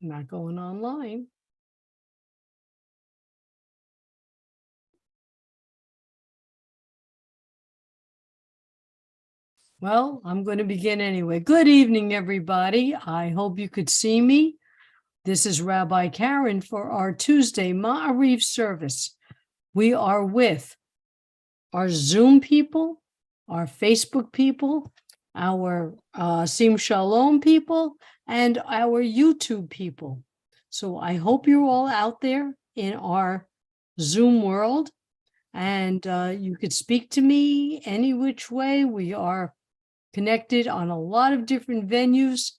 Not going online. Well, I'm going to begin anyway. Good evening, everybody. I hope you could see me. This is Rabbi Karen for our Tuesday Ma'ariv service. We are with our Zoom people, our Facebook people, our Sim Shalom people, and our YouTube people. So I hope you're all out there in our Zoom world, and you could speak to me any which way. We are connected on a lot of different venues.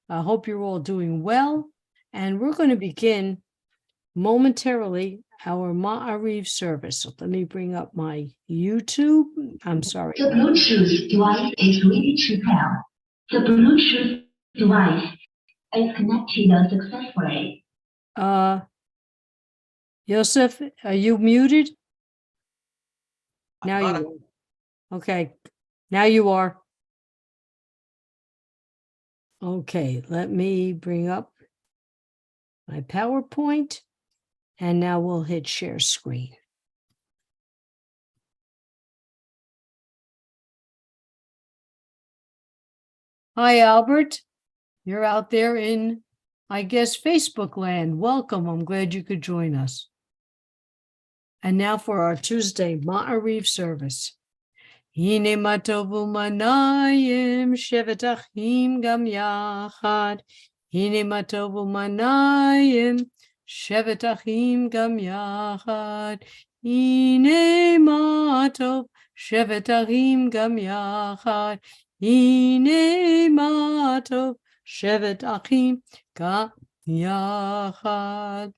I hope you're all doing well. And we're going to begin momentarily our Ma'ariv service. So let me bring up my YouTube. I'm sorry. The Bluetooth device is ready to pair. The Bluetooth device is connected successfully. Yosef, are you muted? Now you are. Okay. Now you are. Okay, let me bring up my PowerPoint, and now we'll hit share screen. Hi, Albert. You're out there in, I guess, Facebook land. Welcome. I'm glad you could join us. And now for our Tuesday Ma'ariv service. Hine matovu manayim shevet achim gam yachad. Hine matovu manayim shevet achim gam yachad. Hine matov shevet achim gam yachad. Hine matov shevet achim gam yachad.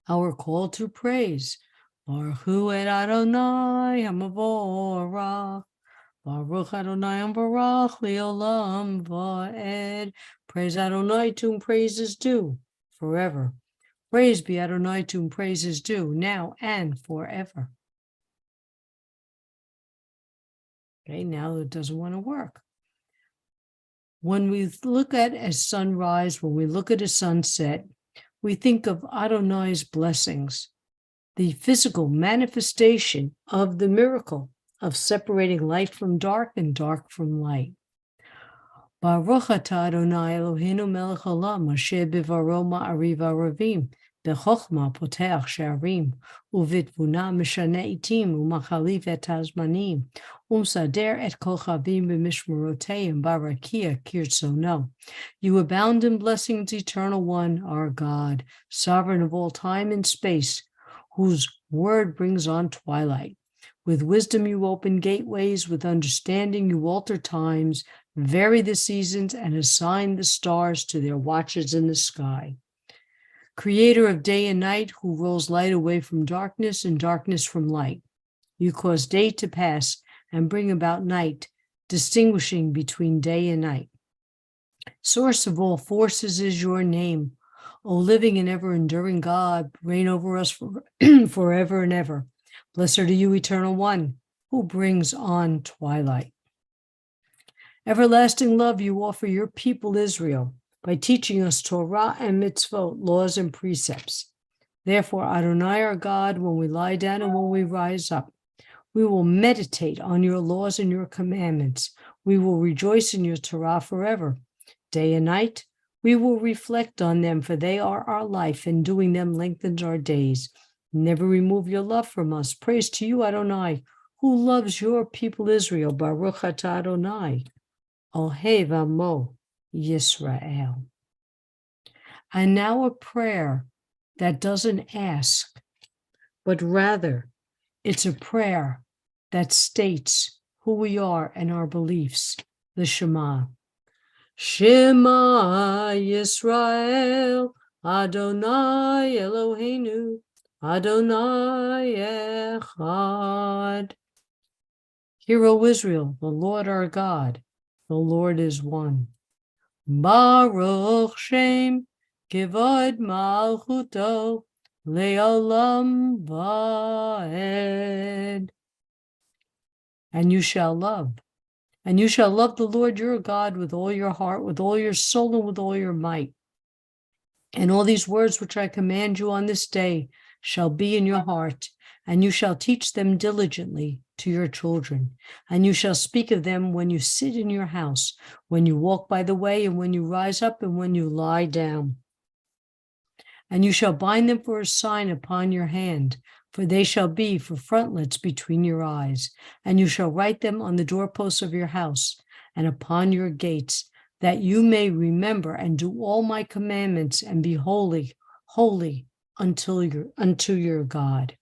Our call to praise. Baruch Hu et Adonai HaMavorach. Baruch Adonai HaMavorach Leolam Va'ed. Praise Adonai to whom praise is due forever. Praise be Adonai to whom praise is due now and forever. Okay, now it doesn't want to work. When we look at a sunrise, when we look at a sunset, we think of Adonai's blessings, the physical manifestation of the miracle of separating light from dark and dark from light. Baruch atah Adonai Eloheinu melech haolam, asher bivaro ma'ariv aravim, bechokma poteach she'arim, uvitvuna mishane itim, umachalif et hazmanim, umsader et kochavim b'mishmeroteim, barakia kirtzono. You abound in blessings, eternal one, our God, sovereign of all time and space, whose word brings on twilight. With wisdom you open gateways, with understanding you alter times, vary the seasons, and assign the stars to their watches in the sky. Creator of day and night, who rolls light away from darkness and darkness from light. You cause day to pass and bring about night, distinguishing between day and night. Source of all forces is your name. O living and ever-enduring God, reign over us forever and ever. Blessed are you, Eternal One, who brings on twilight. Everlasting love you offer your people Israel by teaching us Torah and mitzvot, laws and precepts. Therefore, Adonai our God, when we lie down and when we rise up, we will meditate on your laws and your commandments. We will rejoice in your Torah forever. Day and night, we will reflect on them, for they are our life, and doing them lengthens our days. Never remove your love from us. Praise to you, Adonai, who loves your people Israel. Baruch atah Adonai, Ohev Amo Yisrael. And now a prayer that doesn't ask, but rather it's a prayer that states who we are and our beliefs, the Shema. Shema Yisrael, Adonai Eloheinu, Adonai Echad. Hear, O Israel, the Lord our God, the Lord is one. Baruch Shem Kivod Malchuto Leolam Vaed. And you shall love the Lord your God with all your heart, with all your soul, and with all your might. And all these words which I command you on this day shall be in your heart, and you shall teach them diligently to your children. And you shall speak of them when you sit in your house, when you walk by the way, and when you rise up, and when you lie down. And you shall bind them for a sign upon your hand, for they shall be for frontlets between your eyes. And you shall write them on the doorposts of your house and upon your gates, that you may remember and do all my commandments and be holy, holy unto your God.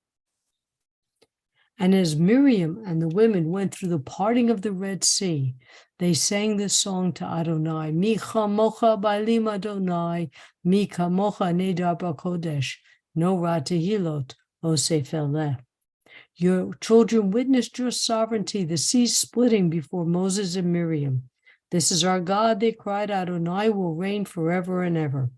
And as Miriam and the women went through the parting of the Red Sea, they sang this song to Adonai, Mi chamocha ba'alim Adonai, Mi kamocha nedar b'kodesh, no ra tehilot osef eleh. Your children witnessed your sovereignty, the sea splitting before Moses and Miriam. This is our God, they cried, Adonai will reign forever and ever.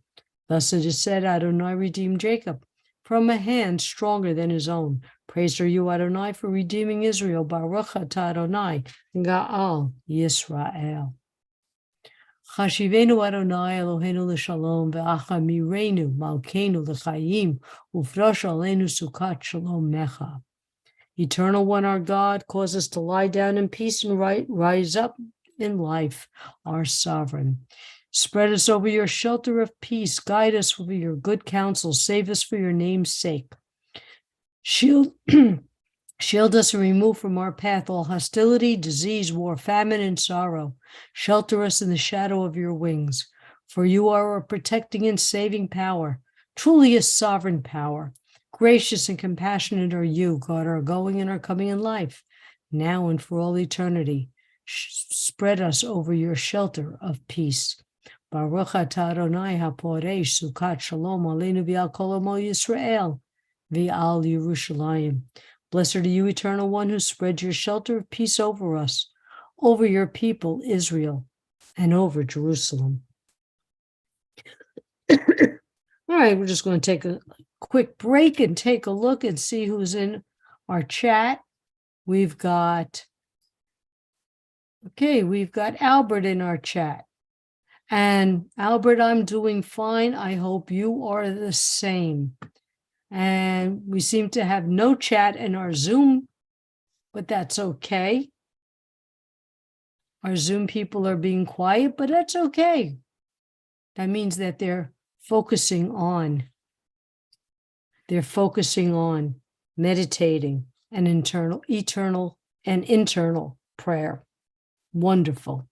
Thus it is said, Adonai redeemed Jacob from a hand stronger than his own. Praised are you, Adonai, for redeeming Israel. Baruch atah Adonai, Ga'al Yisrael. Chashivenu Adonai Eloheinu l'shalom, ve'acha mirenu malkeinu l'chayim, ufrosh aleinu sukat shalom mecha. Eternal One, our God, cause us to lie down in peace and rise up in life, our sovereign. Spread us over your shelter of peace. Guide us with your good counsel. Save us for your name's sake. Shield us and remove from our path all hostility, disease, war, famine, and sorrow. Shelter us in the shadow of your wings. For you are a protecting and saving power, truly a sovereign power. Gracious and compassionate are you, God, our going and our coming in life, now and for all eternity. Spread us over your shelter of peace. Baruch atah Adonai haporesh sukat shalom aleinu v'al kol amo Yisrael v'al Yerushalayim. Blessed are you, Eternal One, who spread your shelter of peace over us, over your people Israel, and over Jerusalem. All right, we're just going to take a quick break and take a look and see who's in our chat. We've got Albert in our chat. And Albert, I'm doing fine. I hope you are the same. And we seem to have no chat in our Zoom, but that's okay. Our Zoom people are being quiet, but that's okay. That means that they're focusing on meditating and eternal prayer. Wonderful.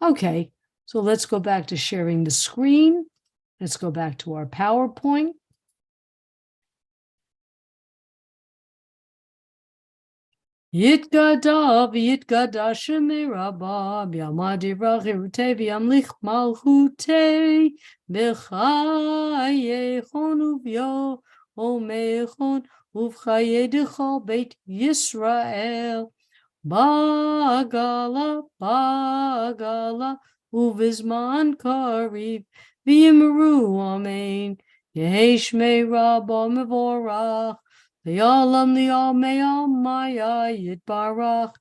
Okay, so let's go back to sharing the screen. Let's go back to our PowerPoint. Yitgada v'yitgada shemei rabba b'yamad yivrach yerutei v'yamlich malchutei b'chayechon uv'yomechon uv'chayei d'chol beit Yisrael ba'gala uv'zman kariv v'yimru amen yehi shmei rabba mevorach Le'olam le'olam maya yitbarach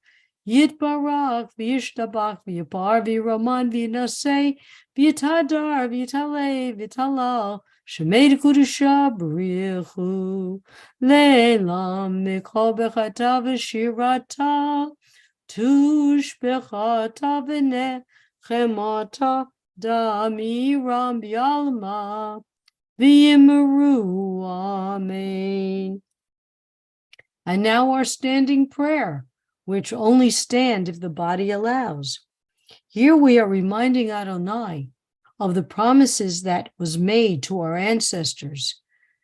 v'yishtabach v'yipar v'yiraman v'yinaseh v'yitadar v'yitaleh v'yitalal shemei d'kudusha b'richu le'lam mikol bechata v'shirata tushbechata v'nechemata damiram b'yalma v'yimru amen. And now our standing prayer, which only stand if the body allows. Here we are reminding Adonai of the promises that was made to our ancestors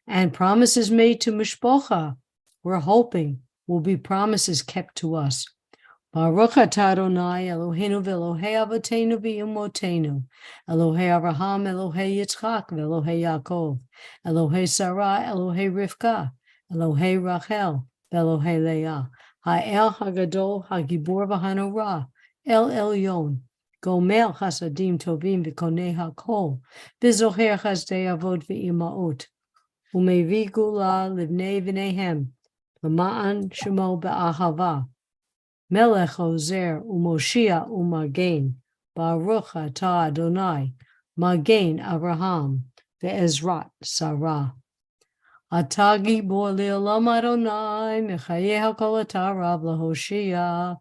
and promises made to Mishpocha. We're hoping will be promises kept to us. Baruch atah Adonai Eloheinu v'Elohei Avotenu v'Imotenu, Elohei Avraham, Elohei Yitzchak, v'Elohei Yaakov, Elohei Sarah, Elohei Rivka, Elohei Rachel, v'Elohei Leah, Ha'el Hagadol, Hagibor v'Hanorah, El Elyon, Gomel Chasadim Tovim v'Konei HaKol, v'Zocher Chazdei Avot v'Imaot, U'Mevi Gula Livnei V'Nehem, L'Ma'an Shemo B'Ahava, Melech Ozer Umoshia Umagen, Baruch atah Adonai, Magen Avraham, ve'ezrat sarah. אתה גיבור לעולם אדוני, מחיי הכל אתה רב להושיע,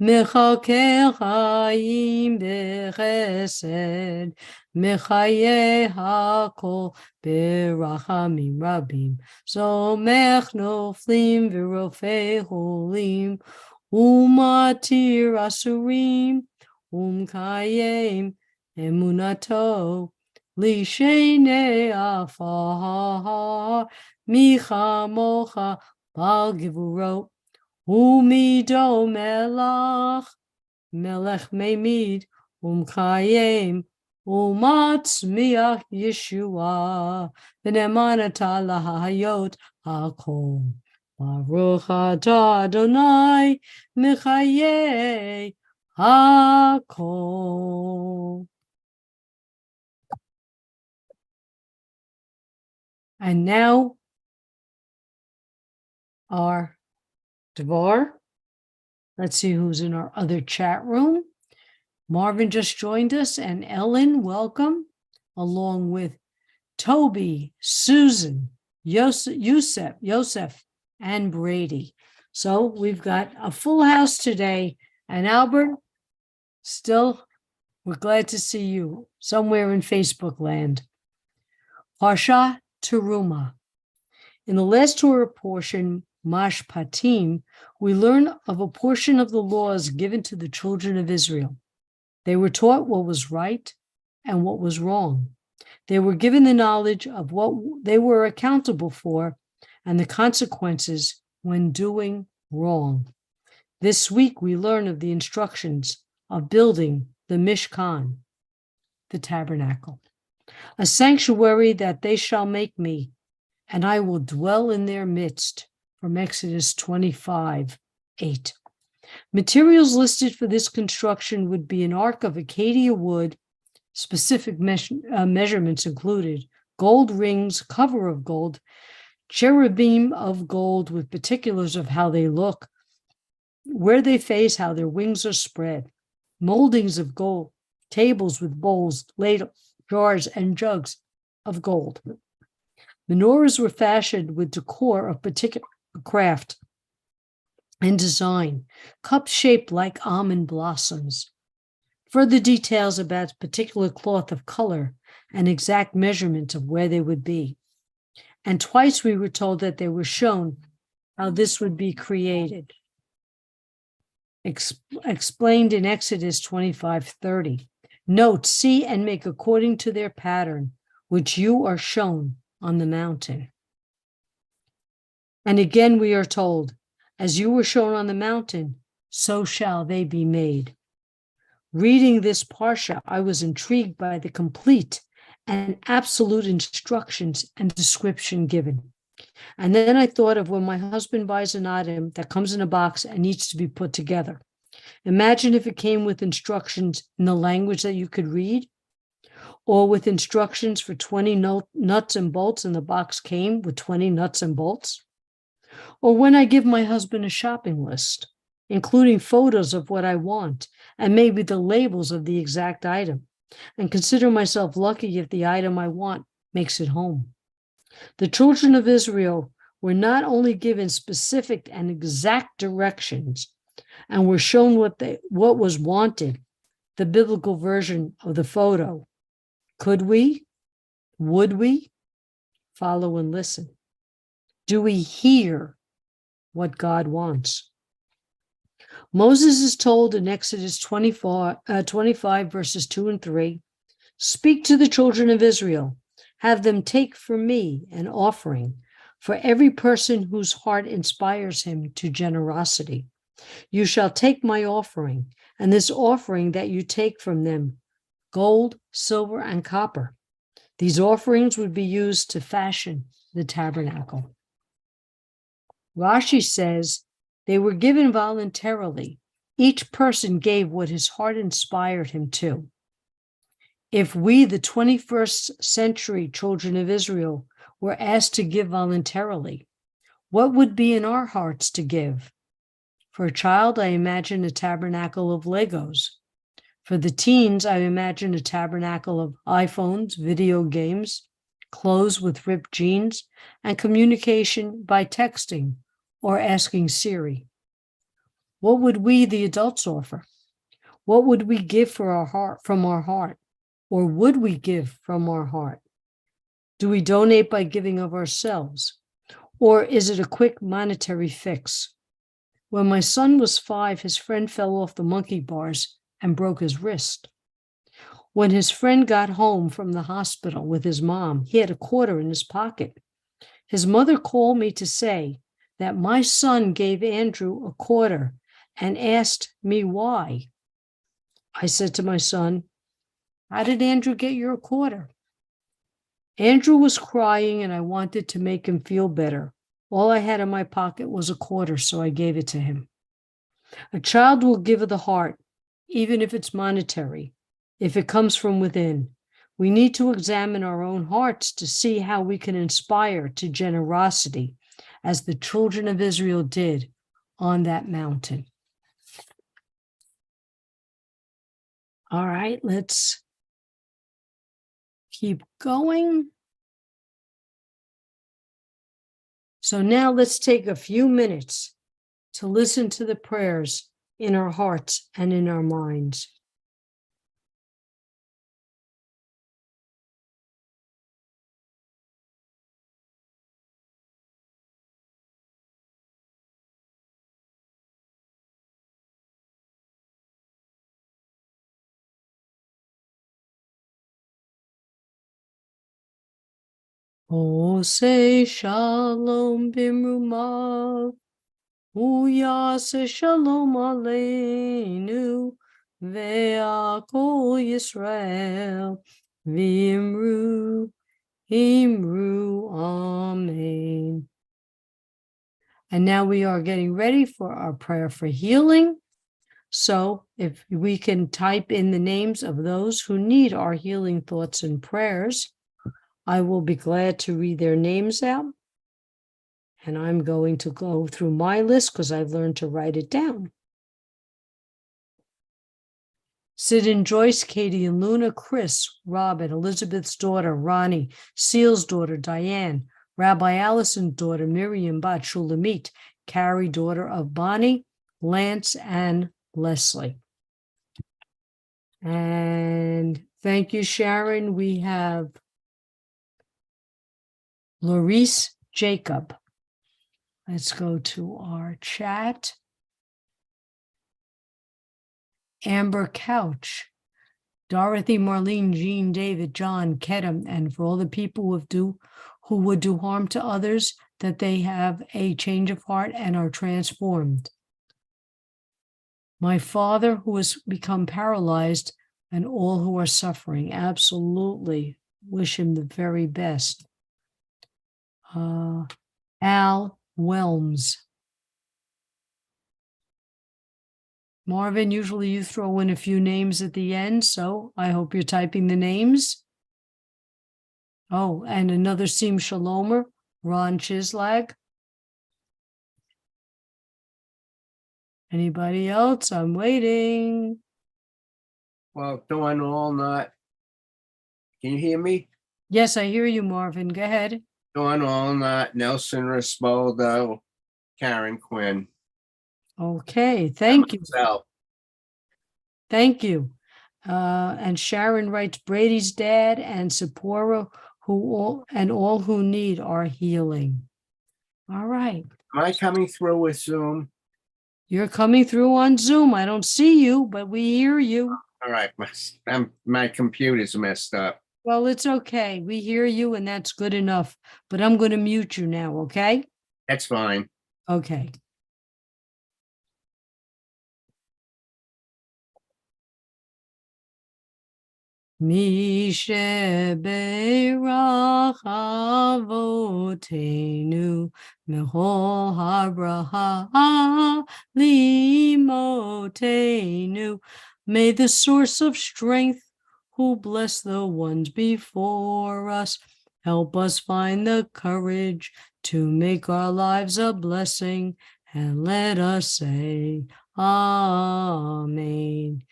מחכה חיים בחסד, מחיי הכל ברחמים רבים, סומך נופלים ורופא חולים, ומתיר אסורים, ומקיים אמונתו, לשני עפר. מי כמוך בעל גבורות, ומידו מלך מימיד, ומקיים, ומצמיח ישועה, ונאמן אתה להחיות הכל. ברוך אתה אדוני, מחיי הכל. And now, our Dvar. Let's see who's in our other chat room. Marvin just joined us, and Ellen, welcome, along with Toby, Susan, Yosef, and Brady. So we've got a full house today. And Albert, still, we're glad to see you somewhere in Facebook land. Parsha Teruma. In the last Torah portion, Mashpatim, we learn of a portion of the laws given to the children of Israel. They were taught what was right and what was wrong. They were given the knowledge of what they were accountable for and the consequences when doing wrong. This week, we learn of the instructions of building the Mishkan, the tabernacle, a sanctuary that they shall make me, and I will dwell in their midst, from Exodus 25:8. Materials listed for this construction would be an ark of acacia wood, specific measurements included gold rings, cover of gold, cherubim of gold with particulars of how they look, where they face, how their wings are spread, moldings of gold, tables with bowls, ladles, jars, and jugs of gold. Menorahs were fashioned with decor of particular craft and design, cups shaped like almond blossoms. Further details about particular cloth of color and exact measurements of where they would be. And twice we were told that they were shown how this would be created. Explained in Exodus 25:30. Note, see, and make according to their pattern, which you are shown on the mountain. And again we are told, as you were shown on the mountain, so shall they be made. Reading this parsha, I was intrigued by the complete and absolute instructions and description given. And then I thought of when my husband buys an item that comes in a box and needs to be put together. Imagine if it came with instructions in the language that you could read, or with instructions for 20 nuts and bolts, and the box came with 20 nuts and bolts. Or when I give my husband a shopping list, including photos of what I want, and maybe the labels of the exact item, and consider myself lucky if the item I want makes it home. The children of Israel were not only given specific and exact directions, and were shown what was wanted, the biblical version of the photo. Could we, would we follow and listen? Do we hear what God wants? Moses is told in Exodus 25, verses 2 and 3, speak to the children of Israel, have them take for me an offering for every person whose heart inspires him to generosity. You shall take my offering, and this offering that you take from them, gold, silver, and copper. These offerings would be used to fashion the tabernacle. Rashi says they were given voluntarily. Each person gave what his heart inspired him to. If we, the 21st century children of Israel, were asked to give voluntarily, what would be in our hearts to give? For a child, I imagine a tabernacle of Legos. For the teens, I imagine a tabernacle of iPhones, video games, clothes with ripped jeans, and communication by texting or asking Siri. What would we, the adults, offer? What would we give for our heart, from our heart? Or would we give from our heart? Do we donate by giving of ourselves? Or is it a quick monetary fix? When my son was 5, his friend fell off the monkey bars and broke his wrist. When his friend got home from the hospital with his mom, he had a quarter in his pocket. His mother called me to say that my son gave Andrew a quarter and asked me why. I said to my son, "How did Andrew get your quarter?" Andrew was crying and I wanted to make him feel better. All I had in my pocket was a quarter, so I gave it to him. A child will give of the heart, even if it's monetary, if it comes from within. We need to examine our own hearts to see how we can inspire to generosity, as the children of Israel did on that mountain. All right, let's keep going. So now let's take a few minutes to listen to the prayers in our hearts and in our minds. Oh, say shalom bimrumav, uyase shalom aleinu, ve'akol Yisrael, v'imru, imru, amen. And now we are getting ready for our prayer for healing. So if we can type in the names of those who need our healing thoughts and prayers, I will be glad to read their names out. And I'm going to go through my list because I've learned to write it down. Sid and Joyce, Katie and Luna, Chris, Robin, Elizabeth's daughter, Ronnie, Seal's daughter, Diane, Rabbi Allison's daughter, Miriam Bat Shulamit, Carrie, daughter of Bonnie, Lance, and Leslie. And thank you, Sharon. We have Laurice Jacob. Let's go to our chat. Amber Couch, Dorothy, Marlene, Jean, David, John, Kedem, and for all the people who would do harm to others, that they have a change of heart and are transformed. My father, who has become paralyzed, and all who are suffering, absolutely wish him the very best. Al Whelms. Marvin, usually you throw in a few names at the end, so I hope you're typing the names. Oh, and another Sim Shalomer, Ron Chislag. Anybody else? I'm waiting. Well, Dawn Allnut. Can you hear me? Yes, I hear you, Marvin. Go ahead. Dawn Allnut, Nelson Rispoldo, Karen Quinn. Okay, thank you. Myself. Thank you. And Sharon writes Brady's dad and Sephora, all who need our healing. All right. Am I coming through with Zoom? You're coming through on Zoom. I don't see you, but we hear you. All right, my computer's messed up. Well, it's okay. We hear you, and that's good enough. But I'm going to mute you now, okay? That's fine. Okay. Mishe beirach avotenu mechol habraha limotenu. May the source of strength, who bless the ones before us, help us find the courage to make our lives a blessing, and let us say, Amen.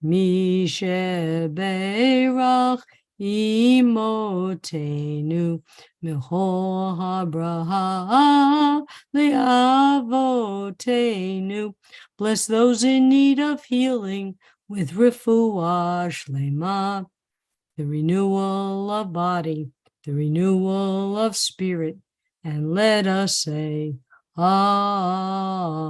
Mishe beirach imotenu Mechol habraha leavotenu. Bless those in need of healing with refuah shlema, the renewal of body, the renewal of spirit, and let us say, Amen.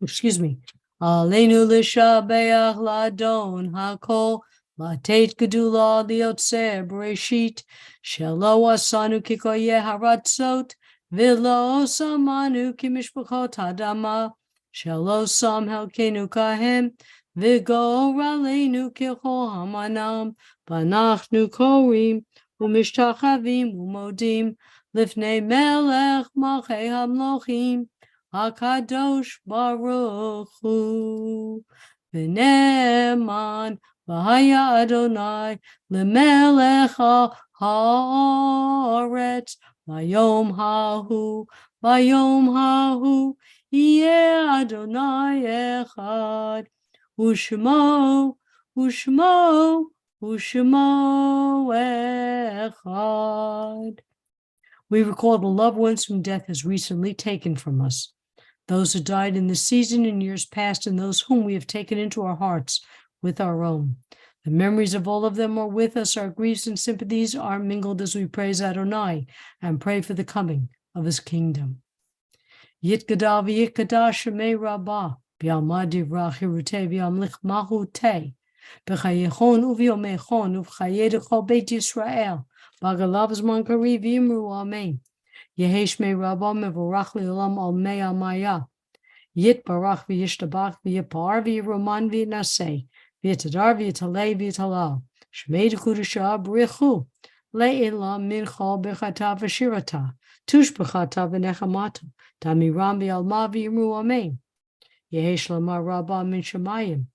Excuse me. Aleinu l'shabeach ladon hakol latet gedula liotzer bereshit shelo asanu kikoye haratzot v'lo samanu kimishpachot hadama shelo sam helkenu kahem v'gor aleinu kichol hamanam v'anachnu korim u'mishtachavim u'modim lifnei melech malchei hamlochim HaKadosh Baruch Hu V'ne'eman V'haya Adonai L'melech ha'aretz V'yom ha'hu Yeh Adonai echad U'shmo echad. We recall the loved ones whom death has recently taken from us, those who died in this season and years past, and those whom we have taken into our hearts with our own. The memories of all of them are with us. Our griefs and sympathies are mingled as we praise Adonai and pray for the coming of his kingdom. Yitgadal v'yitgadal shemei rabbah, b'yalma divrah chirutei v'yamlich mahutei, b'chayechon uv'yomechon uv'chayei d'chol beit Yisrael, b'agalav zman kariv v'yimru amen. Yehesh me Rabba mevorach le'olam al mei amaya. Yit barach v'yishtabach v'yipar v'yiroman v'yinaseh v'yitadar v'yitalei v'yitalal. Shmei d'kudashah b'richu le'elam minchal b'chata v'shirata tush b'chata v'nechamata tamiram v'yalma v'yimru amen. Yehesh lamar Rabba min shemayim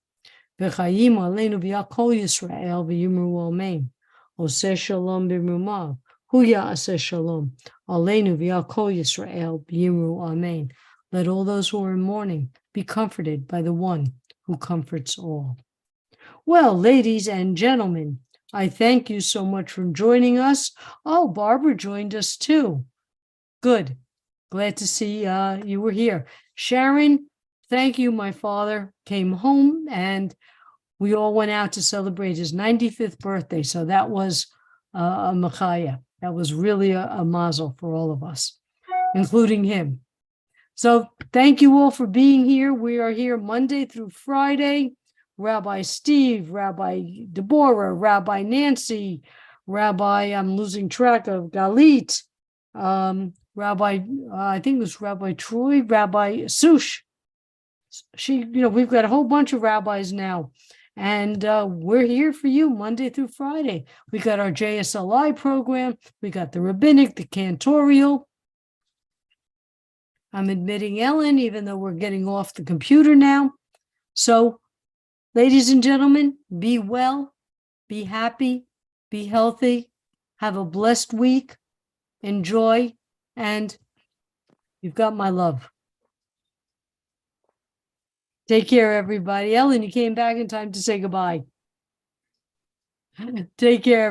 v'chayim aleinu v'yakol Yisrael v'yimru amen. Oseh shalom b'rumav Huya aseh shalom. Aleinu v'yakol Yisrael b'yimru amen. Let all those who are in mourning be comforted by the one who comforts all. Well, ladies and gentlemen, I thank you so much for joining us. Oh, Barbara joined us too. Good. Glad to see you were here. Sharon, thank you. My father came home and we all went out to celebrate his 95th birthday. So that was a machaya. That was really a mazel for all of us, including him. So thank you all for being here. We are here Monday through Friday. Rabbi Steve, Rabbi Deborah, Rabbi Nancy, Rabbi, I'm losing track of, Galit, Rabbi, I think it was Rabbi Troy, Rabbi Sush. We've got a whole bunch of rabbis now. And we're here for you Monday through Friday. We got our JSLI program. We got the rabbinic, the cantorial. I'm admitting Ellen, even though we're getting off the computer now. So, ladies and gentlemen, be well, be happy, be healthy, have a blessed week, enjoy, and you've got my love. Take care, everybody. Ellen, you came back in time to say goodbye. Take care.